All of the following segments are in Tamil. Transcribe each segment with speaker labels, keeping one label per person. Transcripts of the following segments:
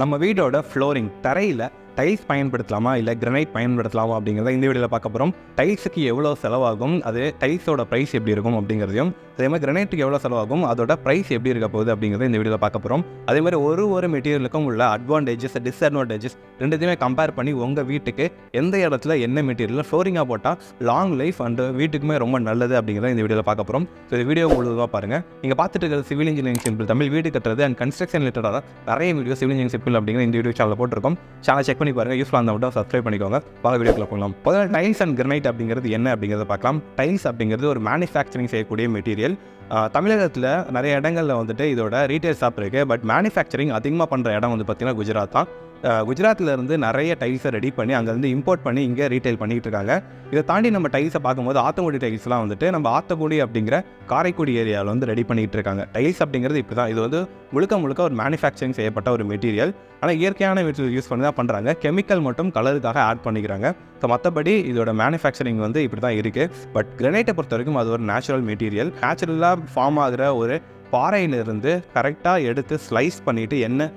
Speaker 1: நம்ம வீட்டோட ஃப்ளோரிங் தரையில் டைல்ஸ் பயன்படுத்தலாமா இல்லை கிரனைட் பயன்படுத்தலாமா அப்படிங்கிறத இந்த வீடியோவில் பார்க்க போகிறோம். டைல்ஸுக்கு எவ்வளோ செலவாகும், அது டைல்ஸோட ப்ரைஸ் எப்படி இருக்கும் அப்படிங்கிறதையும், அதே மாதிரி கிரனைட்டுக்கு எவ்வளோ செலவாகும், அதோட ப்ரைஸ் எப்படி இருக்க போகுது அப்படிங்கிறத இந்த வீடியோவில் பார்க்க போகிறோம். அதே மாதிரி ஒரு மெட்டீரியலுக்கும் உள்ள அட்வான்டேஜஸ் டிஸ்அட்வான்டேஜஸ் ரெண்டுத்தையுமே கம்பேர் பண்ணி உங்கள் வீட்டுக்கு எந்த இடத்துல என்ன மெட்டீரியல் ஃப்ளோரிங்காக போட்டால் லாங் லைஃப் அண்டு வீட்டுக்குமே ரொம்ப நல்லது அப்படிங்கிறத இந்த வீடியோவில் பார்க்க போகிறோம். ஸோ இந்த வீடியோ முழுவதுமாக பாருங்கள். நீங்கள் பார்த்துட்டு இருக்கிறது சிவில் இன்ஜினியரிங் சிம்பிள் தமிழ் வீடு கட்டுறது அண்ட் கன்ஸ்ட்ரக்ஷன் ரிலேட்டடாக நிறைய வீடியோ சிவில் இன்ஜினியரிங் சிம்பிள் அப்படிங்கிற இந்த வீடியோ சேனலில் போட்டிருக்கோம். சேனல் செக் பண்ணி பாருங்கள், யூஸ்ஃபுல்லாக இருந்தால் மட்டும் சப்ஸ்கிரைப் பண்ணிக்கோங்க. வாங்க வீடியோக்குள்ள போகலாம். முதல்ல டைல்ஸ் அண்ட் கிரனைட் அப்படிங்கிறது என்ன அப்படிங்கிறத பார்க்கலாம். டைல்ஸ் அப்படிங்கிறது ஒரு மேனுஃபேக்சரிங் செய்யக்கூடிய மெட்டீரியல். தமிழகத்தில் நிறைய இடங்களில் வந்துட்டு இதோட ரீட்டைல் ஷாப் இருக்குது. பட் மேனுஃபேக்சரிங் அதிகமாக பண்ணுற இடம் வந்து பார்த்திங்கன்னா குஜராத் தான். குஜராத்திலேருந்து நிறைய டைல்ஸை ரெடி பண்ணி அங்கேருந்து இம்போர்ட் பண்ணி இங்கே ரீட்டைல் பண்ணிகிட்டு இருக்காங்க. இதை தாண்டி நம்ம டைல்ஸை பார்க்கும்போது ஆத்தங்குடி டைல்ஸ்லாம் வந்துட்டு நம்ம ஆத்தங்குடி அப்படிங்கிற காரைக்குடி ஏரியாவில் வந்து ரெடி பண்ணிகிட்டு இருக்காங்க. டைல்ஸ் அப்படிங்கிறது இப்படி தான். இது வந்து முழுக்க ஒரு மேனுஃபேக்சரிங் செய்யப்பட்ட ஒரு மெட்டீரியல். ஆனால் இயற்கையான மெட்டீரியல் யூஸ் பண்ணி தான் பண்ணுறாங்க. கெமிக்கல் மட்டும் கலருக்காக ஆட் பண்ணிக்கிறாங்க. ஸோ மற்றபடி இதோட மேனுஃபேக்சரிங் வந்து இப்படி தான் இருக்குது. பட் கிரனைட்டை பொறுத்த வரைக்கும் அது ஒரு நேச்சுரல் மெட்டீரியல். நேச்சுரலாக ஃபார்ம் ஆகிற ஒரு பாறையிலிருந்து கரெக்டாக எடுத்து ஸ்லைஸ் பண்ணிவிட்டு என்ன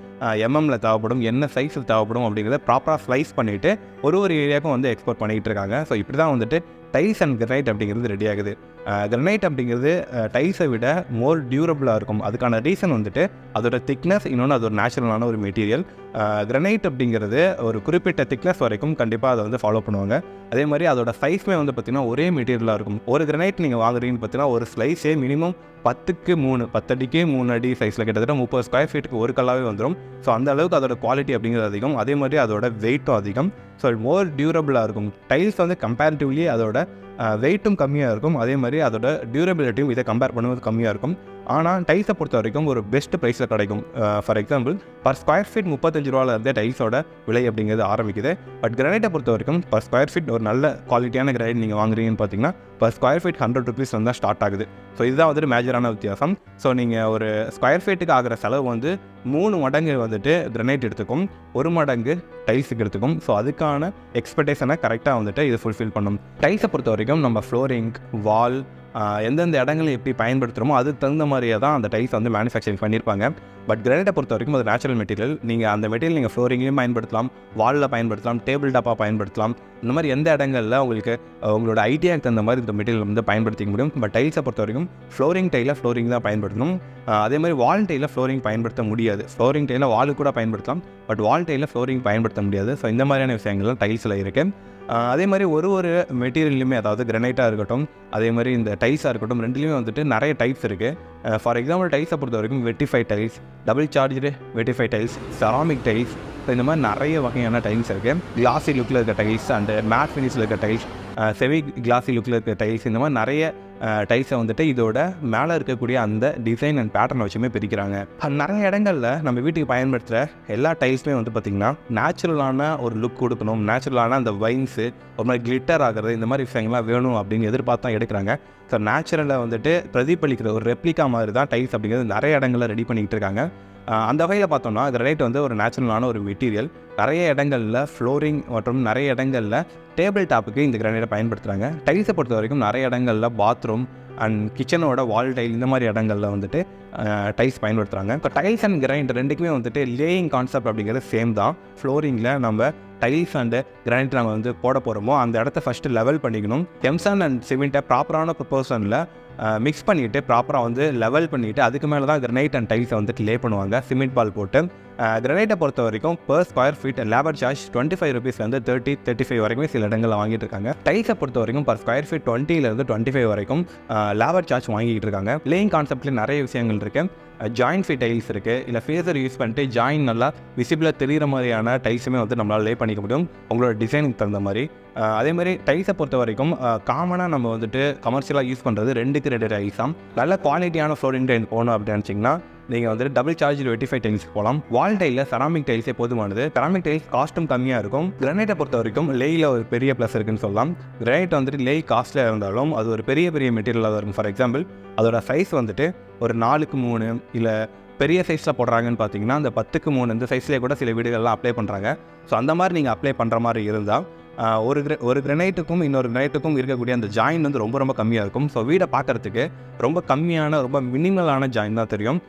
Speaker 1: எம்எம்மில் தேவைப்படும், என்ன சைஸில் தேவைப்படும் அப்படிங்கிறத ப்ராப்பராக ஸ்லைஸ் பண்ணிவிட்டு ஒரு ஏரியாவுக்கும் வந்து எக்ஸ்போர்ட் பண்ணிகிட்டு இருக்காங்க. ஸோ இப்படி தான் வந்துட்டு டைல்ஸ் அண்ட் கிரனைட் அப்படிங்கிறது ரெடி ஆகுது. கிரனைட் அப்படிங்கிறது டைல்ஸை விட மோர் டியூரபிளாக இருக்கும். அதுக்கான ரீசன் வந்துட்டு அதோட திக்னஸ், இன்னொன்று அது ஒரு நேச்சுரலான ஒரு மெட்டீரியல். கிரனைட் அப்படிங்கிறது ஒரு குறிப்பிட்ட திக்னஸ் வரைக்கும் கண்டிப்பாக அதை வந்து ஃபாலோ பண்ணுவாங்க. அதே மாதிரி அதோட சைஸுமே வந்து பார்த்திங்கன்னா ஒரே மெட்டீரியலாக இருக்கும். ஒரு கிரனைட் நீங்கள் வாங்குறீங்கன்னு பார்த்தீங்கன்னா ஒரு ஸ்லைஸே மினிமம் 10க்கு 3, 10 அடிக்கு 3 அடி சைஸில் கிட்டத்தட்ட 30 ஸ்கொயர் ஃபீட்டுக்கு ஒரு கல்லாவே வந்துடும். ஸோ அந்த அளவுக்கு அதோட குவாலிட்டி அப்படிங்கிறது அதிகம். அதே மாதிரி அதோட வெயிட்டும் அதிகம். ஸோ மோர் டியூரபிளாக இருக்கும். டைல்ஸ் வந்து கம்பேரிட்டிவ்லி அதோட வெயிட்டும் கம்மியாக இருக்கும். அதே மாதிரி அதோட டியூரபிலிட்டியும் இதை கம்பேர் பண்ணும்போது கம்மியாக இருக்கும். ஆனால் டைல்ஸை பொறுத்த வரைக்கும் ஒரு பெஸ்ட் ப்ரைஸில் கிடைக்கும். For example per square feet 35 ரூபாவில் இருந்தே டைல்ஸோட விலை அப்படிங்கிறது ஆரம்பிக்குது. பட் கிரனைட்டை பொறுத்த வரைக்கும் பர் ஸ்கொயர் ஃபீட் ஒரு நல்ல குவாலிட்டியான கிரனைட் நீங்கள் வாங்குறீங்கன்னு பார்த்தீங்கன்னா பர் ஸ்கொயர் ஃபீட் 100 ருபீஸ் வந்து ஸ்டார்ட் ஆகுது. ஸோ இதுதான் வந்துட்டு மேஜரான வித்தியாசம். ஸோ நீங்கள் ஒரு ஸ்கொயர் ஃபீட்டுக்கு ஆகிற செலவு வந்து 3 மடங்கு வந்துட்டு கிரனைட் எடுத்துக்கும், 1 மடங்கு டைல்ஸுக்கு எடுத்துக்கும். ஸோ அதுக்கான எக்ஸ்பெக்டேஷனை கரெக்டாக வந்துட்டு இது ஃபுல்ஃபில் பண்ணும். டைல்ஸை பொறுத்த வரைக்கும் நம்ம ஃப்ளோரிங், வால், எந்தெந்த இடங்களை எப்படி பயன்படுத்துகிறோமோ அதுக்கு தகுந்த மாதிரியே தான் அந்த டைல்ஸ் வந்து மேனுஃபேக்சரிங் பண்ணியிருப்பாங்க. பட் கிரனைட்டை பொறுத்த வரைக்கும் அது நேச்சுரல் மெட்டீரியல். நீங்கள் அந்த மெட்டீரியல் நீங்கள் ஃப்ளோரிங்லேயும் பயன்படுத்தலாம், வாலில் பயன்படுத்தலாம், டேபிள் டாப்பாக பயன்படுத்தலாம். இந்த மாதிரி எந்த இடங்களில் உங்களுக்கு உங்களோட ஐடியாவுக்கு தகுந்த மாதிரி இந்த மெட்டீரியல் வந்து பயன்படுத்திக்க முடியும். பட் டைல்ஸை பொறுத்த வரைக்கும் ஃப்ளோரிங் ஃப்ளோரிங் தான் பயன்படுத்தணும். அதே மாதிரி வால் டைலில் ஃப்ளோரிங் பயன்படுத்த முடியாது. ஃப்ளோரிங் டைலில் வாலு கூட பயன்படுத்தலாம், பட் வால் டைலில் ஃப்ளோரிங் பயன்படுத்த முடியாது. ஸோ இந்த மாதிரியான விஷயங்கள்லாம் டைல்ஸில் இருக்குது. அதே மாதிரி ஒரு மெட்டீரியல்லையுமே, அதாவது கிரனைட்டாக இருக்கட்டும், அதே மாதிரி இந்த டைல்ஸாக இருக்கட்டும், ரெண்டுலேயுமே வந்துட்டு நிறைய டைப்ஸ் இருக்குது. ஃபார் எக்ஸாம்பிள் டைல்ஸை பொறுத்த வரைக்கும் vitrified tiles, double charged vitrified tiles, ceramic tiles, so இந்த மாதிரி நிறைய வகையான டைல்ஸ் இருக்குது. கிளாஸி லுக்கில் இருக்க டைல்ஸ் அண்டு மேட் ஃபினிஷில் இருக்க டைல்ஸ், செமி கிளாஸி லுக்கில் இருக்க டைல்ஸ், இந்த மாதிரி நிறைய டைல்ஸை வந்துட்டு இதோட மேலே இருக்கக்கூடிய அந்த டிசைன் அண்ட் பேட்டர்னை வச்சுமே பிரிக்கிறாங்க. நிறைய இடங்களில் நம்ம வீட்டுக்கு பயன்படுத்துகிற எல்லா டைல்ஸுமே வந்து பார்த்திங்கன்னா நேச்சுரலான ஒரு லுக் கொடுக்கணும், நேச்சுரலான அந்த வைன்ஸு ஒரு மாதிரி கிளிட்டர் ஆகிறது, இந்த மாதிரி விஷயங்கள்லாம் வேணும் அப்படின்னு எதிர்பார்த்து தான் எடுக்கிறாங்க. ஸோ நேச்சுரலில் வந்துட்டு பிரதிபலிக்கிற ஒரு ரெப்ளிகா மாதிரி தான் டைல்ஸ் அப்படிங்கிறது நிறைய இடங்களில் ரெடி பண்ணிக்கிட்டு இருக்காங்க. அந்த வகையில் பார்த்தோம்னா கிரனைட் வந்து ஒரு நேச்சுரலான ஒரு மெட்டீரியல். நிறைய இடங்களில் ஃப்ளோரிங் மற்றும் நிறைய இடங்களில் டேபிள் டாப்புக்கு இந்த கிரனைட்டை பயன்படுத்துகிறாங்க. டைல்ஸை பொறுத்த வரைக்கும் நிறைய இடங்களில் பாத்ரூம் அண்ட் கிச்சனோட வால் டைல் இந்த மாதிரி இடங்களில் வந்துட்டு டைல்ஸ் பயன்படுத்துகிறாங்க. இப்போ டைல்ஸ் அண்ட் கிரைண்ட் ரெண்டுக்குமே வந்துட்டு லேயிங் கான்செப்ட் அப்படிங்கிறது சேம் தான். ஃப்ளோரிங்கில் நம்ம டைல்ஸ் அண்டு கிரைண்ட் நம்ம வந்து போட போகிறோமோ அந்த இடத்த ஃபஸ்ட்டு லெவல் பண்ணிக்கணும். எம்சாண்ட் அண்ட் சிமெண்ட்டை ப்ராப்பரான ப்ரொப்போர்ஷனில் மிக்ஸ் பண்ணிவிட்டு ப்ராப்பராக வந்து லெவல் பண்ணிவிட்டு அதுக்கு மேலே தான் கிரனைட் அண்ட் டைல்ஸை வந்துட்டு லே பண்ணுவாங்க சிமெண்ட் பால் போட்டு. கிரனைட்டை பொறுத்த வரைக்கும் per square feet labour charge 25 ருபீஸ்லேருந்து 30-35 வரைக்கும் சில இடங்களில் வாங்கிட்டு இருக்காங்க. டைல்ஸை பொறுத்த வரைக்கும் பர் ஸ்கொயர் ஃபீட் 20லேருந்து 25 வரைக்கும் லேபர் சார்ஜ் வாங்கிட்டு இருக்காங்க. லேயிங் கான்செப்ட்லேயே நிறைய விஷயங்கள் இருக்குது. ஜாயின் ஃபீட் டைல்ஸ் இருக்குது. இல்லை ஃபேஸர் யூஸ் பண்ணிட்டு ஜாயின் நல்லா விசிபிளாக தெரிகிற மாதிரியான டைல்ஸுமே வந்து நம்மளால் லே பண்ணிக்க முடியும் உங்களோட டிசைனுக்கு தகுந்த மாதிரி. அதே மாதிரி டைல்ஸை பொறுத்த வரைக்கும் காமனாக நம்ம வந்துட்டு கமர்ஷியலாக யூஸ் பண்ணுறது 2 டைல்ஸ் தான். நல்ல குவாலிட்டியான ஃப்ளோரிங் டைல் போகணும் அப்படின்னு நினச்சிங்கன்னா நீங்கள் வந்துட்டு டபுள் சார்ஜ் வெட்டிஃபை டைல்ஸ்க்கு போகலாம். வால் டைலில் செராமிக் டைல்ஸே போதுமானது. செராமிக் டைல்ஸ் காஸ்ட்டும் கம்மியாக இருக்கும். கிரனைட்டை பொறுத்த வரைக்கும் லேயில் ஒரு பெரிய ப்ளஸ் இருக்குன்னு சொல்லலாம். கிரனைட் வந்துட்டு லே காஸ்ட்லியாக இருந்தாலும் அது ஒரு பெரிய மெட்டீரியலாக தான் இருக்கும். ஃபார் எக்ஸாம்பிள் அதோட சைஸ் வந்துட்டு ஒரு 4க்கு 3 இல்லை பெரிய சைஸில் போடுறாங்கன்னு பார்த்தீங்கன்னா அந்த 10க்கு 3 இந்த சைஸ்லேயே கூட சில வீடுகள்லாம் அப்ளை பண்ணுறாங்க. ஸோ அந்த மாதிரி நீங்கள் அப்ளை பண்ணுற மாதிரி இருந்தால் ஒரு கிரனைட்டுக்கும் இன்னொரு கிரனைட்டுக்கும் இருக்கக்கூடிய அந்த ஜாயின் வந்து ரொம்ப கம்மியாக இருக்கும். ஸோ வீடை பார்க்குறதுக்கு ரொம்ப கம்மியான ரொம்ப மினிமலான ஜாயின் தான் தெரியும்.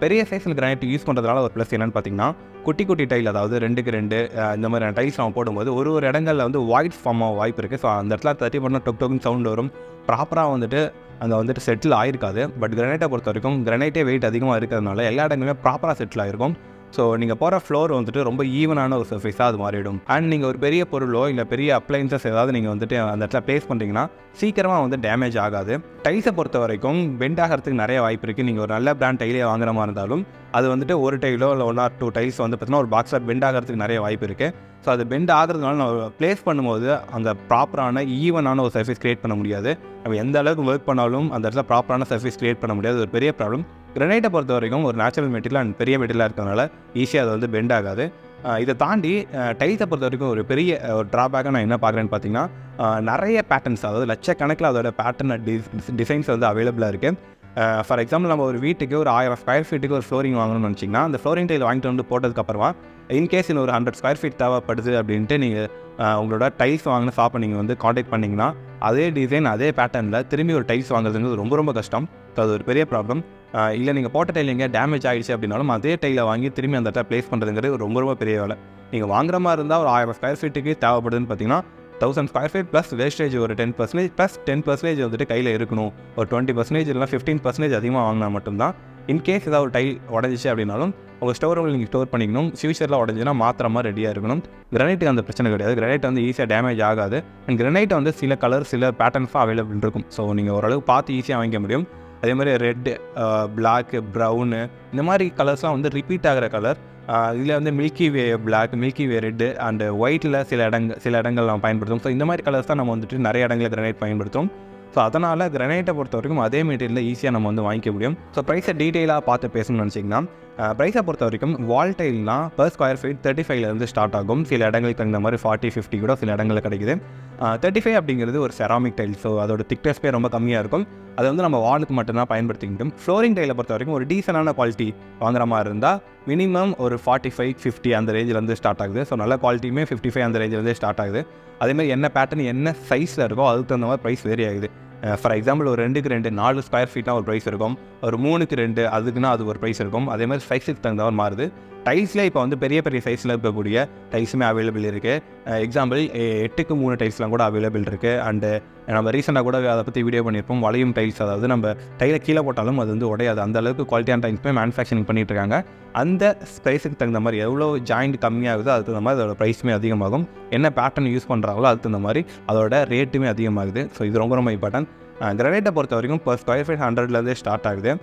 Speaker 1: பெரிய சைஸில் கிரானைட் யூஸ் பண்ணுறதுனால ஒரு ப்ளஸ் என்னென்னு பார்த்தீங்கன்னா, குட்டி குட்டி டைல், அதாவது 2க்கு 2 இந்த மாதிரியான டைல்ஸ் நம்ம போடும்போது ஒரு இடங்களில் வந்து வாய்ஸ் ஃபார்ம் ஆக வாய்ப்பு இருக்குது. ஸோ அந்த இடத்துல தட்டி பண்ணால் டொக் டொக்குன்னு சவுண்ட் வரும். ப்ராப்பராக வந்துட்டு அங்கே வந்துட்டு செட்டில் ஆகிருக்காது. பட் கிரானைட்டை பொறுத்த வரைக்கும் கிரானைட்டே வெயிட் அதிகமாக இருக்கிறதுனால எல்லா இடங்களுமே ப்ராப்பராக செட்டில் ஆகிருக்கும். ஸோ நீங்கள் போகிற ஃப்ளோர் வந்துட்டு ரொம்ப ஈவனான ஒரு சர்ஃபேஸாக அது மாறிடும். அண்ட் நீங்கள் ஒரு பெரிய பொருளோ இல்லை பெரிய அப்ளைன்சஸ் ஏதாவது நீங்கள் வந்துட்டு அந்த இடத்துல ப்ளேஸ் பண்ணுறீங்கன்னா சீக்கிரமாக வந்து டேமேஜ் ஆகாது. டைல்ஸை பொறுத்த வரைக்கும் பெண்ட் ஆகிறதுக்கு நிறைய வாய்ப்பு இருக்குது. நீங்கள் ஒரு நல்ல பிராண்ட் டைலே வாங்குற மாதிரி இருந்தாலும் அது வந்துட்டு ஒரு டைலோ இல்லை 1 or 2 டைல்ஸ் வந்து பார்த்தீங்கன்னா ஒரு பாக்ஸில் பெண்ட் ஆகிறதுக்கு நிறைய வாய்ப்பு இருக்குது. ஸோ அது பெண்ட் ஆகிறதுனால நம்ம ப்ளேஸ் பண்ணும்போது அந்த ப்ராப்பரான ஈவனான ஒரு சர்ஃபேஸ் க்ரியேட் பண்ண முடியாது. நம்ம எந்த அளவுக்கு ஒர்க் பண்ணாலும் அந்த இடத்துல ப்ராப்பரான சர்ஃபேஸ் க்ரியேட் பண்ண முடியாது. ஒரு பெரிய ப்ராப்ளம். கிரானைட்டை பொறுத்த வரைக்கும் ஒரு நேச்சுரல் மெட்டீரியல் அண்ட் பெரிய மெட்டீரியலாக இருக்கிறதுனால ஈஸியாக அது வந்து பெண்ட் ஆகாது. இதை தாண்டி டைல்ஸை பொறுத்த வரைக்கும் ஒரு பெரிய ஒரு ட்ராபேக்காக நான் என்ன பார்க்குறேன்னு பார்த்தீங்கன்னா, நிறைய பேட்டர்ன்ஸ், அதாவது லட்சக்கணக்கில் அதோட பேட்டர்ன் டிசைன்ஸ் வந்து அவைலபிளாக இருக்குது. ஃபார் எக்ஸாம்பிள் நம்ம ஒரு வீட்டுக்கு ஒரு 1000 ஸ்கொயர் ஃபீட்டுக்கு ஒரு ஃப்ளோரிங் வாங்கணும்னு நினச்சிங்கன்னா, அந்த ஃப்ளோரிங் டைல் வாங்கிட்டு வந்து போட்டதுக்கப்புறமா இன்கேஸ் இன்னும் ஒரு 100 ஸ்கொயர் ஃபீட் தேவைப்படுது அப்படின்ட்டு நீங்கள் உங்களோட டைல்ஸ் வாங்கின ஷாப்பை நீங்கள் வந்து காண்டாக்ட் பண்ணிங்கன்னா அதே டிசைன் அதே பேட்டர்னில் திரும்பி ஒரு டைல்ஸ் வாங்குறதுங்கிறது ரொம்ப ரொம்ப கஷ்டம். ஸோ அது ஒரு பெரிய ப்ராப்ளம். இல்லை நீங்கள் போட்ட டைல் எங்கே டேமேஜ் ஆகிடுச்சு அப்படின்னாலும் அதே டைலை வாங்கி திரும்பி அந்த இடத்துல ப்ளேஸ் பண்ணுறதுங்கிறது ரொம்ப ரொம்ப பெரிய வேலை. நீங்கள் வாங்குற மாதிரி இருந்தால் ஒரு 1000 ஸ்கொயர் ஃபீட்டுக்கு தேவைப்படுதுன்னு பார்த்தீங்கன்னா 1000 ஸ்கொயர் ஃபீட் ப்ளஸ் வேஸ்டேஜ் ஒரு 10% ப்ளஸ் 10% வந்துட்டு கையில் இருக்கணும். ஒரு 20% இல்லைனா 15% அதிகமாக வாங்கினா மட்டும்தான். இன்கேஸ் ஏதாவது ஒரு டைல் உடஞ்சிச்சு அப்படின்னாலும் உங்கள் ஸ்டோர் ரூமில் நீங்கள் ஸ்டோர் பண்ணிக்கணும். ஃபியூச்சரில் உடஞ்சினா மாத்திரமா ரெடியாக இருக்கணும். கிரானைட்டுக்கு அந்த பிரச்சனை கிடையாது. கிரானைட் வந்து ஈஸியாக டேமேஜ் ஆகாது. அண்ட் கிரானைட் வந்து சில கலர் சில பேட்டர்ன்ஸாக அவைலபிள் இருக்கும். ஸோ நீங்கள் ஓரளவு பார்த்து ஈஸியாக வாங்கிக்க முடியும். அதே மாதிரி ரெட்டு, பிளாக்கு, ப்ரௌனு இந்த மாதிரி கலர்ஸ்லாம் வந்து ரிப்பீட் ஆகிற கலர். இதில் வந்து milky way black, milky way red and ஒயிட்டில் சில இடங்கள் நம்ம பயன்படுத்தும். ஸோ இந்த மாதிரி கலர்ஸ் தான் நம்ம வந்துட்டு நிறைய இடங்களில் கிரானைட் பயன்படுத்தும். ஸோ அதனால் கிரானைட்டை பொறுத்த வரைக்கும் அதே மெட்டீரியலில் ஈஸியாக நம்ம வந்து வாங்கிக்க முடியும். ஸோ ப்ரைஸை டீட்டெயிலாக பார்த்து பேசணும்னு நினச்சிங்கன்னா, ப்ரைஸை பொறுத்த வரைக்கும் வால் டைல்னால் பர் ஸ்கொயர் ஃபீட் 35 ஸ்டார்ட் ஆகும். சில இடங்களுக்கு தகுந்த மாதிரி 40-50 கூட சில இடங்களில் கிடைக்குது. 35 அப்படிங்கிறது ஒரு செராமிக் டைல். ஸோ அதோட திக்னஸ்பே ரொம்ப கம்மியாக இருக்கும். அதை வந்து நம்ம வாலுக்கு மட்டும்தான் பயன்படுத்திக்கிட்டோம். ஃப்ளோரிங் டைலை பொறுத்த வரைக்கும் ஒரு டீசனான குவாலிட்டி வாங்குற மாதிரி இருந்தால் மினிமம் ஒரு 45-50 அந்த ரேஞ்சிலேருந்து ஸ்டார்ட் ஆகுது. ஸோ நல்ல குவாலிட்டியுமே 55 அந்த ரேஞ்சிலேருந்தே ஸ்டார்ட் ஆகுது. அதேமாதிரி என்ன பேட்டர்ன் என்ன சைஸில் இருக்கோ அதுக்கு தகுந்த மாதிரி ப்ரைஸ் வேரி ஆகுது. ஃபார் எக்ஸாம்பிள் ஒரு 2க்கு 2 4 ஸ்கொயர் ஃபீட்னா ஒரு ப்ரைஸ் இருக்கும். ஒரு 3க்கு 2 அதுக்குன்னா அது ஒரு ப்ரைஸ் இருக்கும். அதே மாதிரி சைஸுக்கு தகுந்த மாதிரி மாறுது. டைல்ஸ்லேயே இப்போ வந்து பெரிய பெரிய சைஸில் இருக்கக்கூடிய டைல்ஸுமே அவைலபிள் இருக்குது. எக்ஸாம்பிள் 8க்கு 3 டைல்ஸ்லாம் கூட அவைலபிள் இருக்குது. அண்டு நம்ம ரீசெண்டாக கூட அதை பற்றி வீடியோ பண்ணியிருப்போம். வளையும் டைல்ஸ், அதாவது நம்ம டைலை கீழே போட்டாலும் அது வந்து உடையாது. அந்த அளவுக்கு குவாலிட்டியான டைல்ஸுமே மேனுஃபேக்சரிங் பண்ணிட்டு இருக்காங்க. அந்த ப்ரைஸுக்கு தகுந்த மாதிரி எவ்வளோ ஜாயிண்ட் கம்மியாகுதோ அதுக்கு தகுந்த மாதிரி அதோட ப்ரைஸுமே அதிகமாகும். என்ன பேட்டர்ன் யூஸ் பண்ணுறாங்களோ அதுக்கு தகுந்த மாதிரி அதோட ரேட்டுமே அதிகமாகுது. ஸோ இது ரொம்ப ரொம்ப இம்பார்ட்டன்ட். கிரானைட்டை பொறுத்த வரைக்கும் பர் ஸ்கொயர் ஃபீட் 100லேருந்தே ஸ்டார்ட் ஆகுது.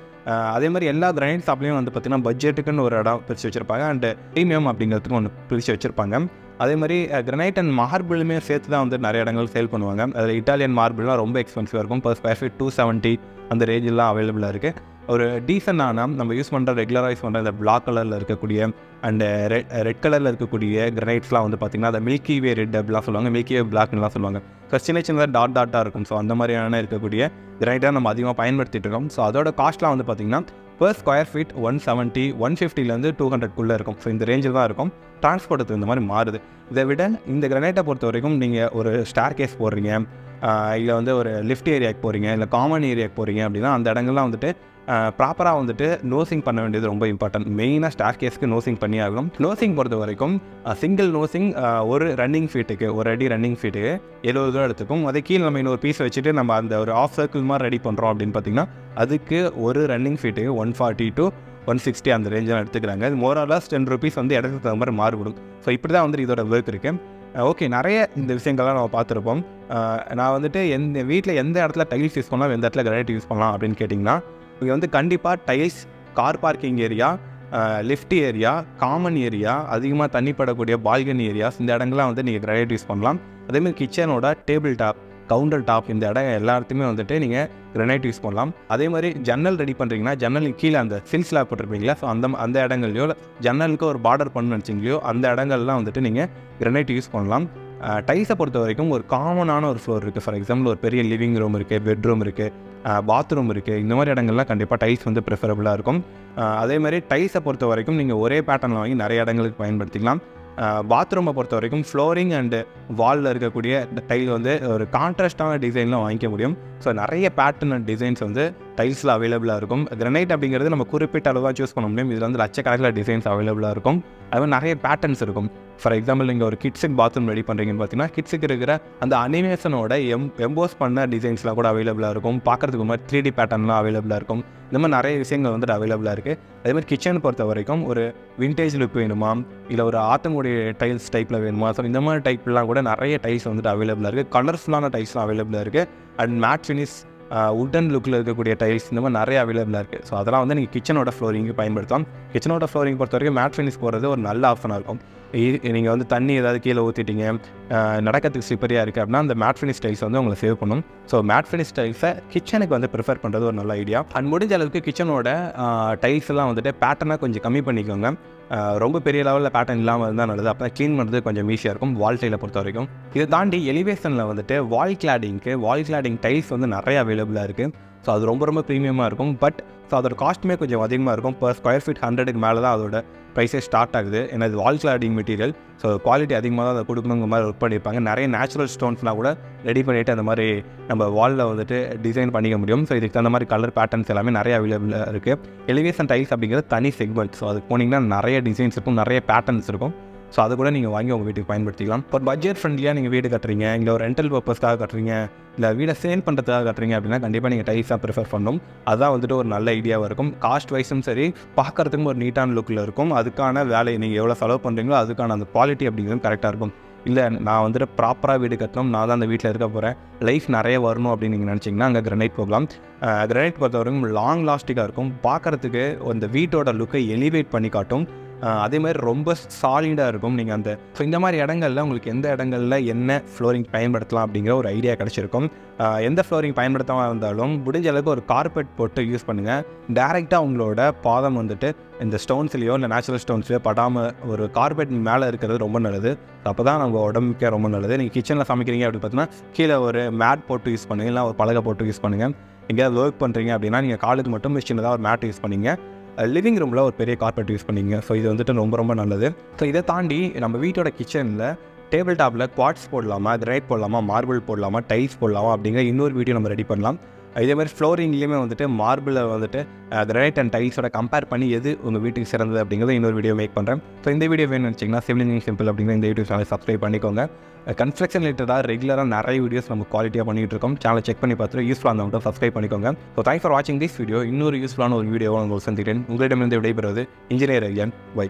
Speaker 1: அதே மாதிரி எல்லா கிரானைட் ஷாப்லேயும் வந்து பார்த்திங்கன்னா பட்ஜெட்டுக்குன்னு ஒரு இடம் பிரித்து வச்சுருப்பாங்க. அண்ட் ப்ரீமியம் அப்படிங்கிறதுக்கு ஒன்று பிரித்து வச்சுருப்பாங்க. அதே மாதிரி கிரானைட் அண்ட் மார்பிளுமே சேர்த்து தான் வந்து நிறைய இடங்கள் சேல் பண்ணுவாங்க. அதில் இட்டாலியன் மார்பிள்லாம் ரொம்ப எக்ஸ்பென்சிவாக இருக்கும். பர் ஸ்கொயர் ஃபீட் 270 அந்த ரேஞ்செலாம் அவைலபிளாக இருக்குது. ஒரு டீசெண்டான நம்ம யூஸ் பண்ணுற ரெகுலராக யூஸ் பண்ணுற இந்த பிளாக் கலரில் இருக்கக்கூடிய அண்ட் ரெட் கலரில் இருக்கக்கூடிய கிரானைட்ஸ்லாம் வந்து பார்த்திங்கன்னா அதை மில்கி வே ரெட் அப்படிலாம் சொல்லுவாங்க, மில்கி வே பிளாக்லாம் சொல்லுவாங்க. ஸோ சின்ன சின்னதாக டாட்டாக இருக்கும். ஸோ அந்த மாதிரியான இருக்கக்கூடிய கிரானைட்டாக நம்ம அதிகமாக பயன்படுத்திட்டு இருக்கோம். ஸோ அதோட காஸ்ட்லாம் வந்து பார்த்திங்கன்னா பர் ஸ்கொயர் ஃபீட் 170 150லேருந்து 200க்குள்ளே இருக்கும். ஸோ இந்த ரேஞ்சில் தான் இருக்கும். டிரான்ஸ்போர்ட்டுக்கு இந்த மாதிரி மாறுது. இதை விட இந்த கிரானைட்டை பொறுத்த வரைக்கும் நீங்கள் ஒரு ஸ்டார் கேஸ் போடுறீங்க, இல்லை வந்து ஒரு லிஃப்ட் ஏரியாவுக்கு போகிறீங்க, இல்லை காமன் ஏரியாவுக்கு போகிறீங்க அப்படின்னா அந்த இடங்கள்லாம் வந்துட்டு ப்ராப்பராக வந்துட்டு நோசிங் பண்ண வேண்டியது ரொம்ப இம்பார்ட்டன்ட். மெயினாக ஸ்டார் கேஸ்க்கு நோசிங் பண்ணி ஆகும். நோசிங் பொறுத்த வரைக்கும் சிங்கிள் நோசிங் ஒரு ரன்னிங் ஃபீட்டுக்கு, ஒரு அடி ரன்னிங் ஃபீட்டுக்கு 70 ரூபா எடுத்துக்கும். அதை கீழே நம்ம இன்னொரு பீஸ் வச்சுட்டு நம்ம அந்த ஒரு ஆஃப் சர்க்கிள் மாதிரி ரெடி பண்ணுறோம் அப்படின்னு பார்த்தீங்கன்னா அதுக்கு ஒரு ரன்னிங் ஃபீட்டுக்கு 140 to 160 அந்த ரேஞ்செலாம் எடுத்துக்கிறாங்க. இது மோராலாஸ் 10 rupees வந்து இடத்துக்கு தகுந்த மாதிரி மாறுபடும். ஸோ இப்படி தான் வந்துட்டு இதோட ஒர்க் இருக்குது. ஓகே, நிறைய இந்த விஷயங்கள்லாம் நம்ம பார்த்துருப்போம். நான் வந்துட்டு எந்த வீட்டில் எந்த இடத்துல டைல்ஸ் யூஸ் பண்ணலாம், எந்த இடத்துல கிரானைட் யூஸ் பண்ணலாம் அப்படின்னு கேட்டிங்கன்னா, இங்கே வந்து கண்டிப்பாக tiles, car parking area, lift area, common area, அதிகமாக தண்ணி படக்கூடிய பால்கனி ஏரியாஸ், இந்த இடங்கள்லாம் வந்து நீங்கள் கிரானைட் யூஸ் பண்ணலாம். அதேமாதிரி கிச்சனோட டேபிள் டாப், கவுண்டர் டாப், இந்த இடம் எல்லாத்தையுமே வந்துட்டு நீங்கள் கிரானைட் யூஸ் பண்ணலாம். அதே மாதிரி ஜன்னல் ரெடி பண்ணுறீங்கன்னா ஜன்னலுக்கு கீழே அந்த சில் ஸ்லாப் போட்டிருப்பீங்களா, ஸோ அந்த இடங்கள்லையோ ஜன்னலுக்கு ஒரு பார்டர் பண்ணு வச்சிங்களையோ அந்த இடங்கள்லாம் வந்துட்டு நீங்கள் கிரானைட் யூஸ் பண்ணலாம். டைல்ஸை பொறுத்த வரைக்கும் ஒரு காமனான ஒரு ஃப்ளோர் இருக்குது. ஃபார் எக்ஸாம்பிள் ஒரு பெரிய லிவிங் ரூம் இருக்குது, பெட்ரூம் இருக்குது, பாத்ரூம் இருக்குது. இந்த மாதிரி இடங்கள்லாம் கண்டிப்பாக டைல்ஸ் வந்து ப்ரிஃபரபுளாக இருக்கும். அதே மாதிரி டைல்ஸை பொறுத்த வரைக்கும் நீங்கள் ஒரே பேட்டர்னில் வாங்கி நிறைய இடங்களுக்கு பயன்படுத்திக்கலாம். பாத்ரூமை பொறுத்த வரைக்கும் ஃப்ளோரிங் அண்டு வாலில் இருக்கக்கூடிய டைல் வந்து ஒரு கான்ட்ராஸ்டான டிசைன்லாம் வாங்கிக்க முடியும். ஸோ நிறைய பேட்டர்ன் அண்ட் டிசைன்ஸ் வந்து டைல்ஸில் அவைலபிளாக இருக்கும். கிரனைட் அப்படிங்கிறது நம்ம குறிப்பிட்ட அளவு தான் சூஸ் பண்ண முடியும். இதில் வந்து லட்சக்கணக்கில் டிசைன்ஸ் அவைலபிளாக இருக்கும். அது மாதிரி நிறைய பேட்டர்ன்ஸ் இருக்கும். ஃபார் எக்ஸாம்பிள் நீங்கள் ஒரு கிட்ஸுக்கு பாத்ரூம் ரெடி பண்ணுறீங்கன்னு பார்த்தீங்கன்னா கிட்ஸுக்கு இருக்கிற அந்த அனிமேஷனோட எம்போஸ் பண்ண டிசைன்ஸ்லாம் கூட அவைலபிளாக இருக்கும். பார்க்குறதுக்கு மாதிரி 3D பேட்டர்ன்லாம் அவைலபிளாக இருக்கும். இந்த மாதிரி நிறைய விஷயங்கள் வந்துட்டு அவைலபிளாக இருக்குது. அதேமாதிரி கிச்சன் பொறுத்த வரைக்கும் ஒரு விண்டேஜ் லுக் வேணுமா, இல்லை ஒரு ஆத்தங்குடி டைல்ஸ் டைப்பில் வேணுமா, ஸோ இந்த மாதிரி டைப்லாம் கூட நிறைய டைல்ஸ் வந்துட்டு அவைலபிளாக இருக்குது. கலர்ஃபுல்லான டைல்ஸ்லாம் அவைலபிளாக இருக்குது. அண்ட் மேட் ஃபினிஷ் உட்டன் லுக்கில் இருக்கக்கூடிய டைல்ஸ் இந்த மாதிரி நிறைய அவைலபிளாக இருக்குது. ஸோ அதெல்லாம் வந்து நீங்கள் கிச்சனோட ஃப்ளோரிங்கு பயன்படுத்தலாம். கிச்சனோட ஃப்ளோரிங் பொறுத்த வரைக்கும் மேட் ஃபினிஷ் போகிறது ஒரு நல்ல ஆப்ஷனாக இருக்கும். நீங்கள் வந்து தண்ணி ஏதாவது கீழே ஊற்றிட்டீங்க, நடக்கிறதுக்கு ஸ்லிப்பரியாக இருக்குது அப்படின்னா அந்த மேட் ஃபினிஷ் டைல்ஸ் வந்து உங்களை சேவ் பண்ணும். ஸோ மேட் ஃபினிஷ் டைல்ஸை கிச்சனுக்கு வந்து ப்ரிஃபர் பண்ணுறது ஒரு நல்ல ஐடியா. அண்ட் முடிஞ்ச அளவுக்கு கிச்சனோட டைல்ஸ் எல்லாம் வந்துட்டு பேட்டர்னாக கொஞ்சம் கம்மி பண்ணிக்கோங்க. ரொம்ப பெரிய லெவலில் பேட்டர்ன் இல்லாமல் இருந்தால் நல்லது. அப்போ க்ளீன் பண்ணுறது கொஞ்சம் ஈஸியாக இருக்கும் வால் டைலை பொறுத்த வரைக்கும். இதை தாண்டி எலிவேஷனில் வந்துட்டு வால் கிளாடிங் டைல்ஸ் வந்து நிறைய அவைலபிளாக இருக்குது. ஸோ அது ரொம்ப ரொம்ப ப்ரீமியமாக இருக்கும். பட் ஸோ அதோட காஸ்ட்டுமே கொஞ்சம் அதிகமாக இருக்கும். பர் ஸ்கொயர் ஃபீட் 100க்கு மேலே தான் அதோட ப்ரைஸே ஸ்டார்ட் ஆகுது. ஏன்னா இது வால் கிளாடிங் மெட்டீரியல். ஸோ குவாலிட்டி அதிகமாக தான் அதை கொடுக்கணுங்கிற மாதிரி ஒர்க் பண்ணியிருப்பாங்க. நிறைய நேச்சுரல் ஸ்டோன்ஸ்லாம் கூட ரெடி பண்ணிவிட்டு அந்த மாதிரி நம்ம வாலில் வந்துட்டு டிசைன் பண்ணிக்க முடியும். ஸோ இதுக்கு அந்த மாதிரி கலர் பேட்டர்ன்ஸ் எல்லாமே நிறைய அவைலபிளாக இருக்குது. எலிவேஷன் டைல்ஸ் அப்படிங்கிறது தனி செக்மெண்ட். ஸோ அதுக்கு போனீங்கன்னா நிறைய டிசைன்ஸ் இருக்கும், நிறைய பேட்டர்ன்ஸ் இருக்கும். ஸோ அது கூட நீங்கள் வாங்கி உங்கள் வீட்டுக்கு பயன்படுத்திக்கலாம். ஒரு பட்ஜெட் ஃப்ரெண்ட்லியாக நீங்கள் வீடு கட்டுறீங்க, இல்லை ஒரு ரெண்டல் பர்பஸ்க்காக கட்டுறீங்க, இல்லை வீடை சேல் பண்ணுறதுக்காக கட்டுறீங்க அப்படின்னா கண்டிப்பாக நீங்கள் டைல்ஸாக ப்ரிஃபர் பண்ணணும். அதுதான் வந்துட்டு ஒரு நல்ல ஐடியாவாக இருக்கும். காஸ்ட் வைஸும் சரி, பார்க்குறதுக்கும் ஒரு நீட்டான லுக்கில் இருக்கும். அதுக்கான வேலையை நீங்கள் எவ்வளோ செலவு பண்ணுறீங்களோ அதுக்கான அந்த குவாலிட்டி அப்படிங்கிறது கரெக்டாக இருக்கும். இல்லை நான் வந்துட்டு ப்ராப்பராக வீடு கட்டணும், நான் தான் அந்த வீட்டில் இருக்க போகிறேன், லைஃப் நிறைய வரணும் அப்படின்னு நீங்கள் நினச்சிங்கன்னா அங்கே கிரனைட் போகலாம். கிரனைட் பொறுத்தவரைக்கும் லாங் லாஸ்டிக்காக இருக்கும். பார்க்குறதுக்கு அந்த வீட்டோட லுக்கை எலிவேட் பண்ணி காட்டும். அதே மாதிரி ரொம்ப சாலிடாக இருக்கும். நீங்கள் அந்த ஸோ இந்த மாதிரி இடங்களில் உங்களுக்கு எந்த இடங்களில் என்ன ஃப்ளோரிங் பயன்படுத்தலாம் அப்படிங்கிற ஒரு ஐடியா கிடச்சிருக்கும். எந்த ஃப்ளோரிங் பயன்படுத்தாமல் இருந்தாலும் முடிஞ்ச அளவுக்கு ஒரு கார்பெட் போட்டு யூஸ் பண்ணுங்கள். டேரெக்டாக உங்களோட பாதம் வந்துட்டு இந்த ஸ்டோன்ஸ்லையோ இல்லை நேச்சுரல் ஸ்டோன்ஸ்லையோ படாமல் ஒரு கார்பெட் மேலே இருக்கிறது ரொம்ப நல்லது. அப்போ தான் நம்ம உடம்புக்கே ரொம்ப நல்லது. நீங்கள் கிச்சனில் சமைக்கிறீங்க அப்படின்னு பார்த்தீங்கன்னா கீழே ஒரு மேட் போட்டு யூஸ் பண்ணுங்கள், இல்லை ஒரு பலகை போட்டு யூஸ் பண்ணுங்கள். எங்கேயாவது ஒர்க் பண்ணுறீங்க அப்படின்னா நீங்கள் காலுக்கு மட்டும் சின்னதாக ஒரு மேட் யூஸ் பண்ணிங்க. லிவிங் ரூமில் ஒரு பெரிய கார்பெட் யூஸ் பண்ணிங்க. ஸோ இது வந்துட்டு ரொம்ப ரொம்ப நல்லது. ஸோ இதை தாண்டி நம்ம வீட்டோட கிச்சனில் டேபிள் டாப்பில் குவாட்ஸ் போடலாமா, கிரைட் போடலாமா, மார்பிள் போடலாமா, டைல்ஸ் போடலாமா அப்படிங்கிற இன்னொரு வீடியோ நம்ம ரெடி பண்ணலாம். இதேமாதிரி ஃப்ளோரிங்லேயுமே வந்துட்டு மார்பிளை வந்துட்டு கிரைட் அண்ட் டைல்ஸோட கம்பேர் பண்ணி எது உங்கள் வீட்டுக்கு சிறந்தது அப்படிங்கிறத இன்னொரு வீடியோ மேக் பண்ணுறேன். ஸோ இந்த வீடியோ வேணும்னு வச்சிங்கன்னா சிவில் சிம்பிள் அப்படிங்கிற இந்த யூடியூப் சேனல் சப்ஸ்கிரைப் பண்ணிக்கோங்க. கன்ஸ்ட்ரக்ஷன் ரிலேட்டடாக ரெகுலராக நிறைய வீடியோஸ் நம்ம குவாலிட்டியாக பண்ணிகிட்டு இருக்கோம். சேனலை செக் பண்ணி பார்த்துட்டு யூஸ்ஃபுல்லாக இருந்தால் மட்டும் சப்ஸ்கிரைப் பண்ணிக்கோங்க. ஸோ தேங்க்ஸ் ஃபார் வாட்சிங் திஸ் வீடியோ. இன்னொரு யூஸ்ஃபுல்லான ஒரு வீடியோவை உங்களுக்கு சந்திக்கிறேன். உங்களிடமிருந்து விடைபெறுவது இன்ஜினியர் ஐயன். பை.